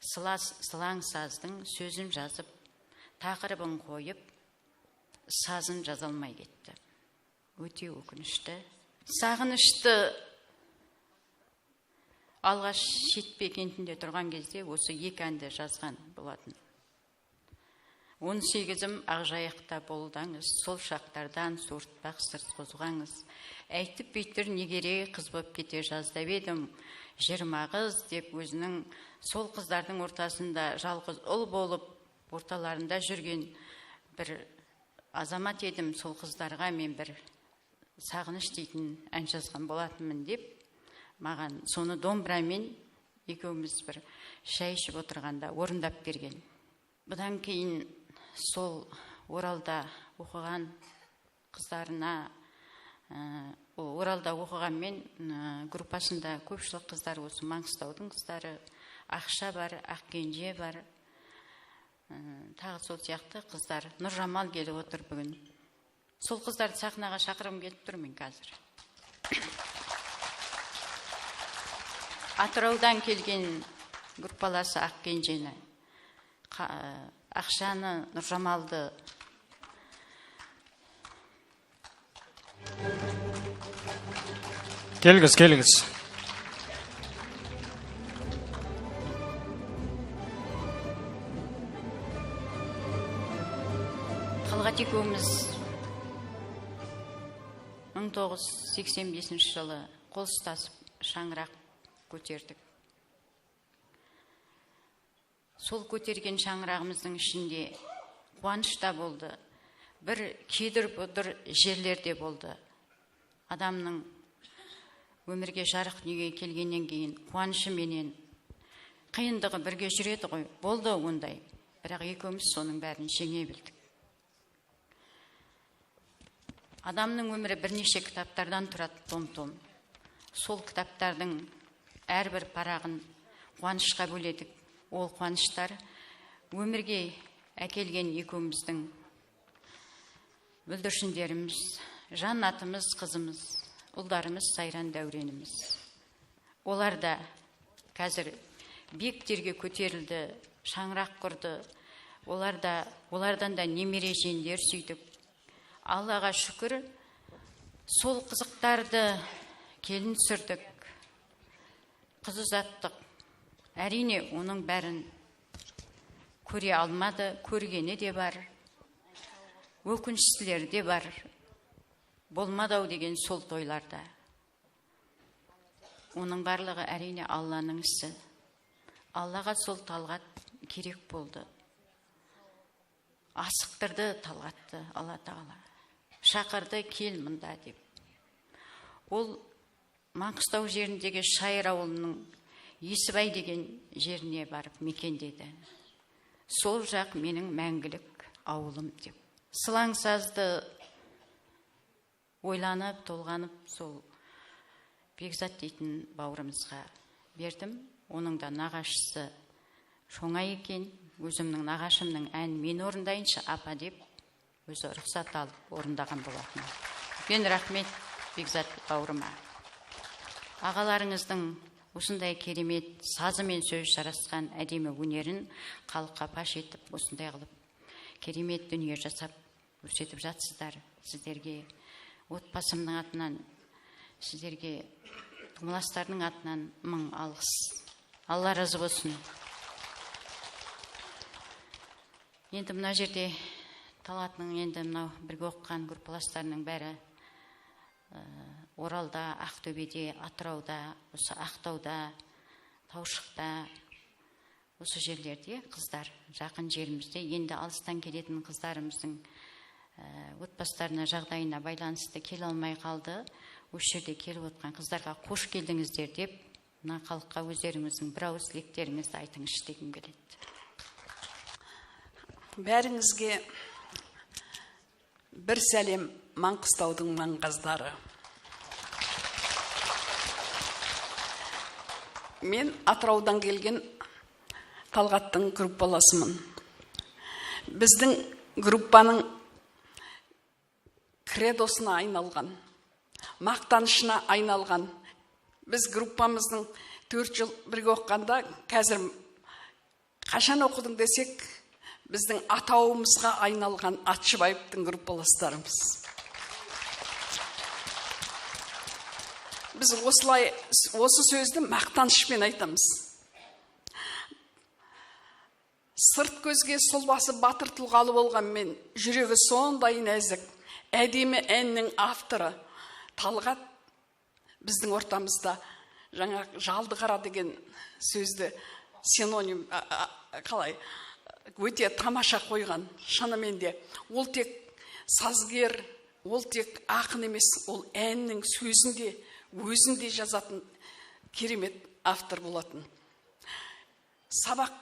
«Сылаң саздың» сөзін жазып, тақырыбын қойып, сазын жаза алмай кетті. Өте өкінішті. Сағынышты алғаш Шетпе кентінде тұрған кезде осы екі әнді жазған болатын. 18-ім Ақжайықта болдаңыз, сол шақтардан суыртпақ сырт қозғаңыз. Әйтіп бүйтір негере қыз боп кете жаздап едім, 20 қыз деп өзінің сол қыздардың ортасында жалғыз ұл болып, орталарында жүрген бір азамат едім, сол қыздарға мен бір сағыныш дейтін ән жазған болатынмын деп, маған соны домбырамен екеуміз бір шай ішіп отырғанда орындап берген. Бұдан кейін сол Оралда оқыған қыздарына, Оралда оқығанмен группасында көпшілік қыздар осы Маңғыстаудың қыздары, Ақша бар, Ақкенже бар, тағы сол сияқты қыздар. Нұржамал келіп отыр бүгін. Сол қыздарды сахнаға шақырғым келіп тұр мен қазір. Атыраудан келген группаласы Ақкенжені, Ақшаны, Нұржамалды. Келіңіз. Талғат екеуміз 1985 жылы қол ұстасып шаңырақ көтердік. Сол көтерген шаңырағымыздың ішінде қуаныш та болды, бір кедір-бұдыр жерлерде болды. адамның өмірге жарық дүниеге келгеннен кейін қуанышы менен қиындығы бірге жүреді ғой. Болды ондай. Бірақ екеуміз соның бәрін жеңе білдік. Адамның өмірі бірнеше кітаптардан тұрады, том-том. Сол кітаптардың әрбір парағын қуанышқа бөледік. Ол қуаныштар өмірге әкелген екеуміздің бүлдіршіндеріміз, жаннатымыз, қызымыз, ұлдарымыз, сайран дәуреніміз. Олар да қазір биіктерге көтерілді, шаңырақ құрды. Олардан да немере жиендер сүйдік. Аллаға шүкір, сол қызықтарды келін сүрдік, қыз ұзаттық. Әрине, оның бәрін көре алмады, көргені де бар, өкініштілер де бар. Болмадау деген сол тойларда. Оның барлығы әрине Алланың ісі. Аллаға сол Талғат керек болды. Асықтырды Талғатты Алла Тағала. Шақырды, кел мұнда деп. Ол Маңғыстау жеріндегі Шайыр ауылының Есібай деген жеріне барып мекендеді. Сол жақ менің мәңгілік ауылым деп. Сылаңсазды ойланып, толғанып, сол Бекзат дейтін бауырымызға бердім. Оның да нағашысы Шоңа екен. Өзімнің нағашымның ән мен орындайыншы апа деп, өзі рұқсат алып орындаған болатын. Мен рахмет Бекзат бауырыма. Ағаларыңыздың осындай керемет сазы мен сөз жарасқан әдемі өнерін халыққа паш етіп, осындай қылып керемет дүние жасап көрсетіп жатсыздар. Сіздерге отбасымның атынан, сіздерге тумаластардың атынан мың алғыс. Алла разы болсын. Енді мына жерде Талғаттың енді мынау бірге оқыған группаластарының бәрі Оралда, Ақтөбеде, Атырауда, осы Ақтауда, Таушықта, осы жерлерде қыздар, жақын жерімізде. Енді алыстан келетін қыздарымыздың отбасыларына, жағдайына байланысты келе алмай қалды. Осы жерде келіп отқан қыздарға қош келдіңіздер деп, мына халыққа өздеріңіздің бір ауыз тілектеріңізді айтыңызшы дегім келеді. Бәріңізге бір сәлем Маңғыстаудың маңғаздары. Мен Атыраудан келген Талғаттың группаласымын. Біздің группаның кредосына айналған, мақтанышына айналған. Біз группамыздың 4 жыл бірге оққанда, қазір қашан оқыдың десек, біздің атауымызға айналған Атшыбаевтың группаластарымыз. Біз осы сөзді мақтанышпен айтамыз. Сырт көзге сұлбасы батыр тұлғалы болған мен, жүрегі сондай нәзік, әдемі әннің авторы Талғат біздің ортамызда жаңа Жалдықара деген сөзді синоним қалай өте тамаша қойған. Шынымен де ол тек сазгер, ол тек ақын емес, ол әннің сөзінде, өзінде жазатын керемет автор болатын. Сабақ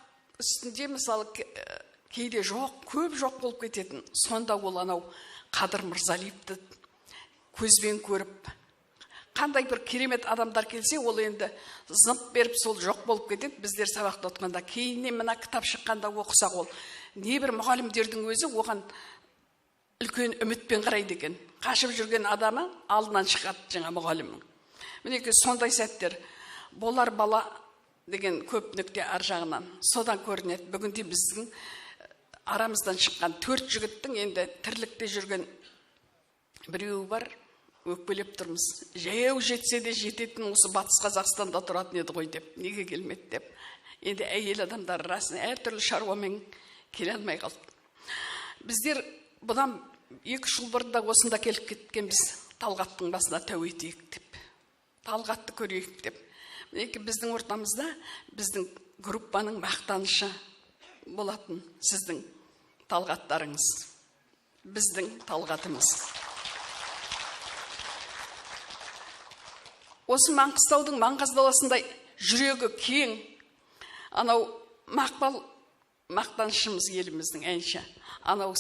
үстінде мысалы кейде жоқ, көп жоқ болып кететін. Сонда ол анау Қадыр Мырзалиевті көзбен көріп, қандай бір керемет адамдар келсе, ол енді зымп беріп сол жоқ болып кетеді. Біздер сабақта отқанда, кейіннен мына кітап шыққанда оқысақ, ол небір мұғалімдердің өзі оған үлкен үмітпен қарайды екен. Қашып жүрген адамы алдынан шығады жаңа мұғалімнің. Мінекей сондай сәттер болар бала деген көп нүкте ар жағынан содан көрінеді. Бүгінде біздің арамыздан шыққан 4 жігіттің енді тірлікте жүрген біреуі бар, өкпелеп тұрмыз. Жаяу жетсе де жететін осы Батыс Қазақстанда тұратын еді ғой деп, неге келмеді деп. Енді әйел адамдар расында әртүрлі шаруамен келе алмай қалды. Біздер бұдан 2 жыл бұрында осында келіп кеткенбіз, Талғаттың басына тәу етейік деп. Талғатты көрейік деп. Біздің ортамызда біздің группаның мақтанышы болатын сіздің Талғаттарыңыз. Біздің Талғатымыз. осы Маңғыстаудың Маңғаз даласындай жүрегі кең, анау мақтаншымыз еліміздің әнші. Анау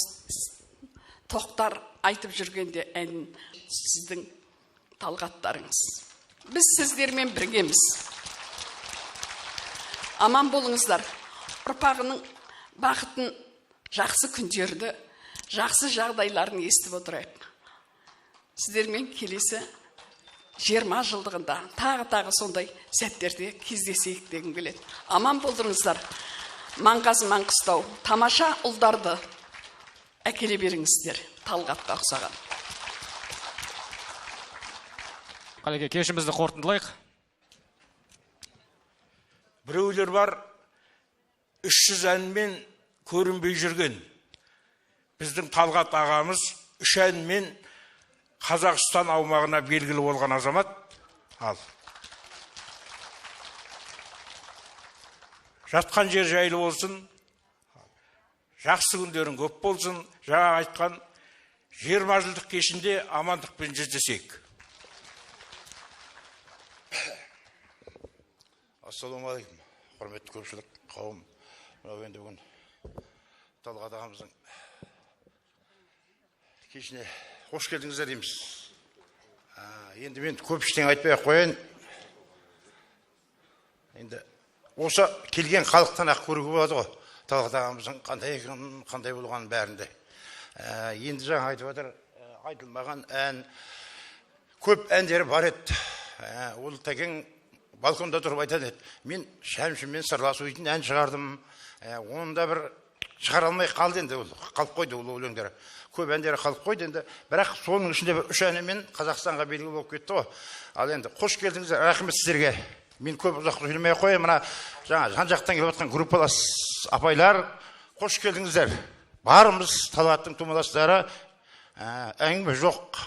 Тоқтар айтып жүргенде әнін сіздің Талғаттарыңыз. Біз сіздермен біргеміз. Аман болыңыздар. Ұрпағының бақытын, жақсы күндерді, жақсы жағдайларын естіп отырайық. Сіздермен келесі 20 жылдығында тағы сондай сәттерде кездесейік дегім келеді. Аман болдыңыздар. Маңғаз Маңғыстау тамаша ұлдарды әкеле беріңіздер, Талғатқа ұқсаған. Қалеке, кешімізді қорытындылайық. Біреулер бар, 300 әнмен көрінбей жүрген. Біздің Талғат ағамыз 3 әнмен Қазақстан аумағына белгілі болған азамат. Ал. Жатқан жер жайлы болсын, жақсы күндерің көп болсын, жаңа айтқан 20 жылдық кешінде амандықпен жүздесек. Ассалаумағалейкум, құрметті көпшілік қауым. Енді бүгін Талғат ағамыздың кешіне қош келдіңіздер дейміз. Енді мен көп іштен айтпай қояйын. Енді осы келген халықтан ақ көруге болады ғой. Талғат ағамыздың қандай екенін, қандай болғанын бәрінде. Енді жаңа айтып отыр, айтылмаған ән, көп әндері бар еді. Ол тәкен балконда тұрып айтады еді. Мен шәмшіммен сырласуйтын ән шығардым. Оны да бір шығара алмай қалды енді, қалып қойды ол өлеңдері. Көп әндері қалып қойды енді, бірақ соның ішінде 3 әнімен Қазақстанға белгілі болып кетті ғой. Ал енді қош келдіңіздер, рахмет сіздерге. Мен көп ұзақ сөйлемей қояйын, мына жаңа жан-жақтан келіп жатқан группалас апайлар, қош келдіңіздер. Барымыз Талғаттың тумаластары, әңгіме жоқ.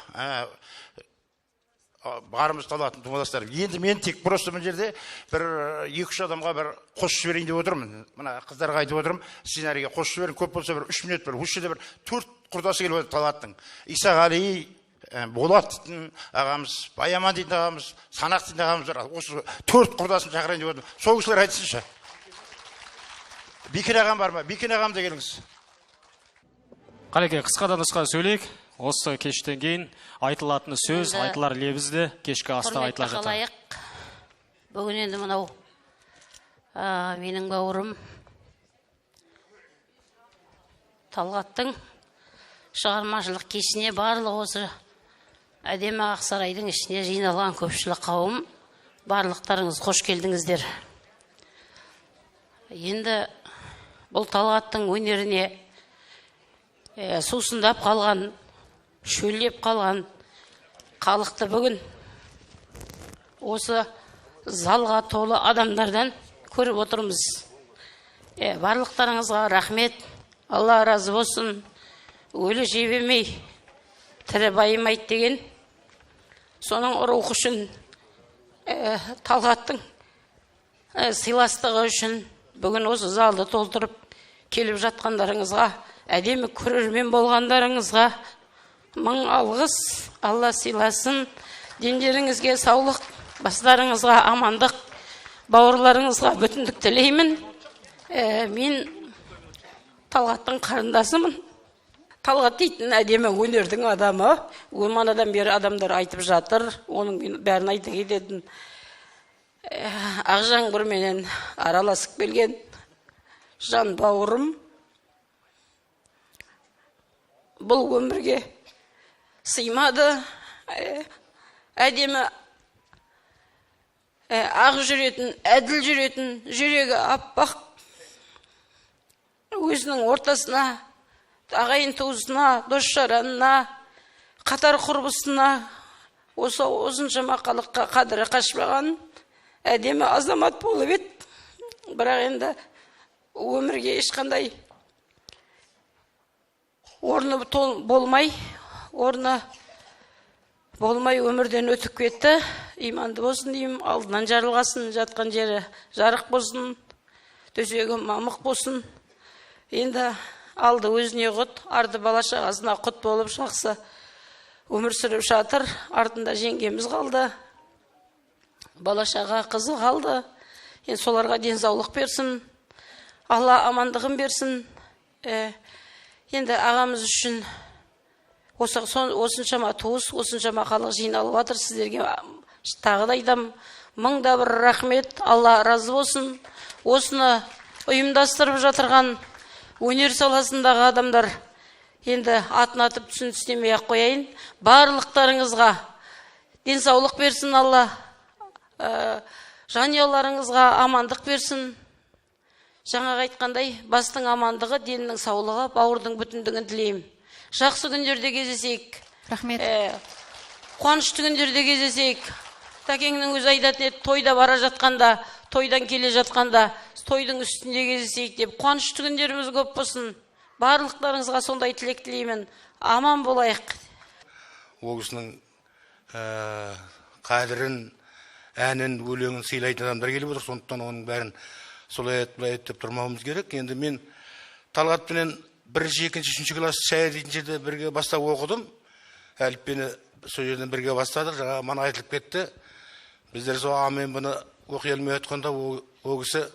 Барымыз Талғаттың тумаластары. Енді мен тек просто мына жерде бір 2-3 адамға бір қосып жіберейін деп отырмын. Мына қыздарға айтып отырмын, сценарийге қосып жіберін, көп болса бір 3 минут бір, осы жерде бір 4 құрдасы келіп отыр Талғаттың. Исағали, Болат дейтін ағамыз, Баяман дейтін ағамыз, Санақ дейтін ағамыз бар. Осы 4 құрдасын шақырайын деп отырмын. Сол кісілер айтсыншы. Бекен ағам бар ма? Бекен ағам да келіңіз. Қалеке, қысқадан нұсқа сөйлейік. Осы кештен кейін айтылатын сөз, айтылар лебізді кешкі аста айтыла жатыр. Бүгін енді мынау менің бауырым Талғаттың шығармашылық кешіне барлық осы әдемі Ақсарайдың ішіне жиналған көпшілік қауым, барлықтарыңыз қош келдіңіздер. Енді бұл Талғаттың өнеріне сусындап қалған, шөлдеп қалған халықты бүгін осы залға толы адамдардан көріп отырмыз. Барлықтарыңызға рахмет, Алла разы болсын. Өлі жебемей, тірі байымайды деген соның рухы үшін, Талғаттың сыйластығы үшін бүгін осы залды толтырып келіп жатқандарыңызға, әдемі көрермен болғандарыңызға мың алғыс. Алла сыйласын. Дендеріңізге саулық, бастарыңызға амандық, бауырларыңызға бүтіндік тілеймін. Мен Талғаттың қарындасымын. Талғат дейтін әдемі өнердің адамы. Манадан бері адамдар айтып жатыр. Оның бәрін айта кететін. Ақжаңбырменен араласып келген жан бауырым. Бұл өмірге сыймады. Әдемі ақ жүретін, әділ жүретін, жүрегі аппақ. Өзінің ортасына, ағайын туысына, дос жаранына, қатар құрбысына, осы осыншама халыққа қадірі қашпаған әдемі азамат болып еді. Бірақ енді өмірге ешқандай орны болмай өмірден өтіп кетті. Иманды болсын деймін, алдынан жарылғасын, жатқан жері жарық болсын, төсегі мамық болсын. Енді алды өзіне құт, арды бала шағасына құт болып жақсы өмір сүріп жатыр. Артында жеңгеміз қалды. балашаға қызы қалды. Енді соларға денсаулық берсін, Алла амандығын берсін. Енді ағамыз үшін осыншама туыс, осыншама халық жиналып жатыр. Сіздерге тағы да айтам, мыңда бір рахмет, Алла разы болсын. Осыны ұйымдастырып жатырған өнер саласындағы адамдар, енді атын атып түсіністемей ақ қояйын, барлықтарыңызға денсаулық берсін Алла, жанұяларыңызға амандық берсін. Жаңа айтқандай, бастың амандығы, деннің саулығы, бауырдың бүтіндігін тілеймін. Жақсы күндерде кездесейік. Рахмет. Қуанышты күндерде кездесейік. Тәкеңнің өзі айтатын еді, тойда бара жатқанда, тойдан келе жатқанда, тойдың үстінде кездесейік деп. Қуанышты күндеріміз көп болсын. Барлықтарыңызға сондай тілек тілеймін. Аман болайық. Ол кісінің қадірін, әнін, өлеңін сыйлайтын адамдар келіп отыр. Сондықтан оның бәрін солай деп тұрмауымыз керек. Енді мен Талғатпенен 1-2, 3 класс шая дейтін жерде бірге бастап оқыдым. Әліппені сол жерден бірге бастадық. Жаңа мана айтылып кетті. Біздер сол амен бұны оқи алмай отқанда ол кісі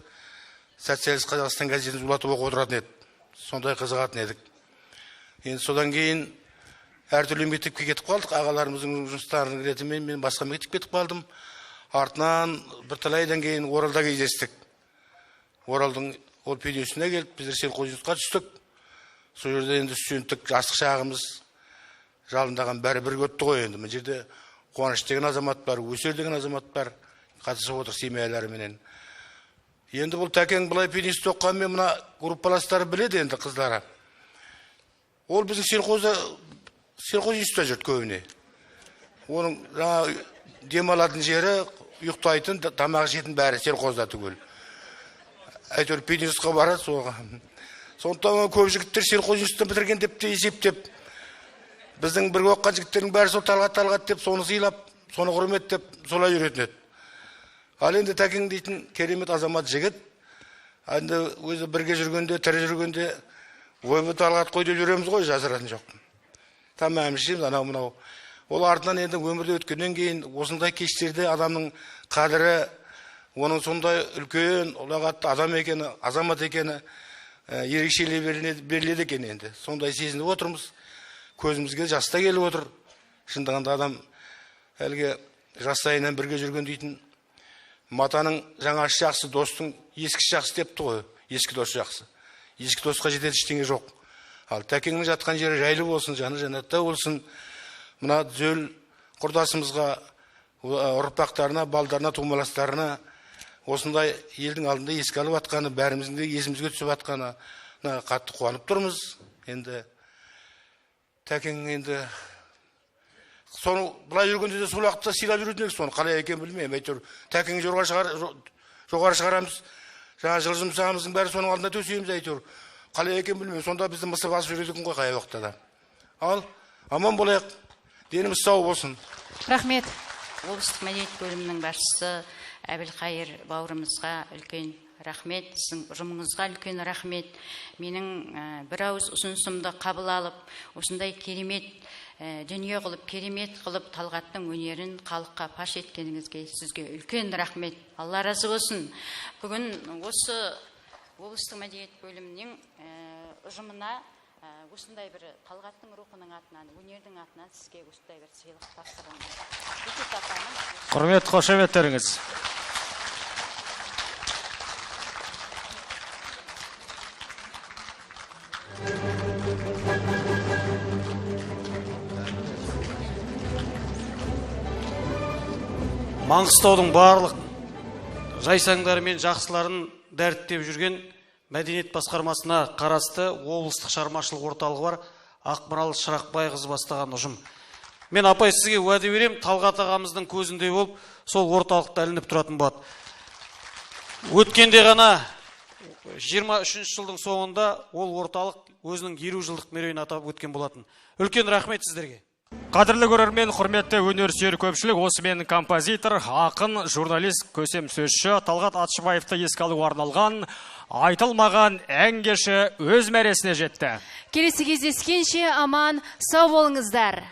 Социалист Қазақстан газетін зулатып оқып отыратын еді. Сондай қызығатын едік. Енді содан кейін әртүрлі мектепке кетіп қалдық. Ағаларымыздың жұмыстарының ретімен мен басқа мектепке кетіп қалдым. Артынан бір талайдан кейін Оралда кездестік. Оралдың ол педесіне келіп, біздер сельхозинститутқа түстік. Сол жерде енді студенттік жастық шағымыз жалындаған бәрі бірге өтті ғой енді. Бұл жерде Қуаныш деген азамат бар, Өсер деген азамат бар, қатысып отыр семьяларыменен. Енді бұл Тәкең былай педист оққанмен мына группаластары біледі енді қыздары. Ол біздің сельхозинститутта жүрді көбіне. Оның демалатын жері, ұйықтайтын, тамақ жейтін бәрі сельхозда түгел. Әйтеуір пединстқа барады соға. Сондықтан көп жігіттер сельхозинституттан бітірген деп те есептеп, біздің бірге оққан жігіттердің бәрі сол талғат деп, соны сыйлап, соны құрметтеп, солай жүретін еді. Ал енді Тәкең дейтін керемет азамат жігіт. Енді өзі бірге жүргенде, тірі жүргенде, ойбай Талғат қой деп жүреміз ғой, жасыратын жоқ. Тамам ішеміз, анау-мынау. Ол артынан енді өмірде өткеннен кейін осындай кештерде адамның қадірі, оның сондай үлкен, ұлағатты адам екені, азамат екені ерекшелей беріледі екен енді. Сондай сезініп отырмыз. Көзімізге жаста келіп отыр. Шындығында адам әлгі жастайынан бірге жүрген дейтін матаның жаңасы жақсы, достың ескісі жақсы депті ғой. Ескі дос жақсы. Ескі досқа жетеді ештеңе жоқ. Ал Тәкеңнің жатқан жері жайлы болсын, жаны жәннатта болсын. Мына Зөл құрдасымызға, ұрпақтарына, балдарына, тумаластарына осындай елдің алдында еске алып атқаны, бәріміздің де есімізге түсіп атқаны қатты қуанып тұрмыз. Енді Тәкең енді соны былай жүргенде де сол уақытта сыйлап жүретін едік, соны қалай екен білмеймін. Әйтеуір Тәкең жоғары шығарамыз. Жаңа жылжымсағымыздың бәрі соның алдында төсейміз, әйтеуір қалай екен білмеймін. Сонда бізді мысыр басып жүретін ғой қай уақытта да. Ал аман болайық. Деніміз сау болсын. Рахмет. Облыстық мәдениет бөлімінің басшысы Әбілқайыр бауырымызға үлкен рахмет, сіздің ұжымыңызға үлкен рахмет. Менің бір ауыз ұсынысымды қабыл алып, осындай керемет дүние қылып, керемет қылып Талғаттың өнерін халыққа паш еткеніңізге сізге үлкен рахмет. Алла разы болсын. Бүгін осы облыстық мәдениет бөлімінің ұжымына осындай бір Талғаттың рухының атынан, өнердің атынан сізге осындай бір сыйлық тапсырамын. Құрмет, қошеметтеріңіз. Маңғыстаудың барлық жайсаңдары мен жақсыларын дәріптеп жүрген мәдениет басқармасына қарасты облыстық шығармашылық орталығы бар Ақмарал Шырақбайқызы бастаған ұжым. Мен апай сізге уәде берем, Талғат ағамыздың көзіндей болып, сол орталықта ілініп тұратын болады. Өткенде ғана 23 жылдың соңында ол орталық өзінің 50 жылдық мерейтойын атап өткен болатын. Үлкен рахмет сіздерге. Қадірлі көрермен, құрметті өнерсүйер көпшілік, осымен композитор, ақын, журналист, көсем сөзші Талғат Атшыбаевты еске алуға арналған айтылмаған ән кеші өз мәресіне жетті. Келесі кездескенше аман сау болыңыздар.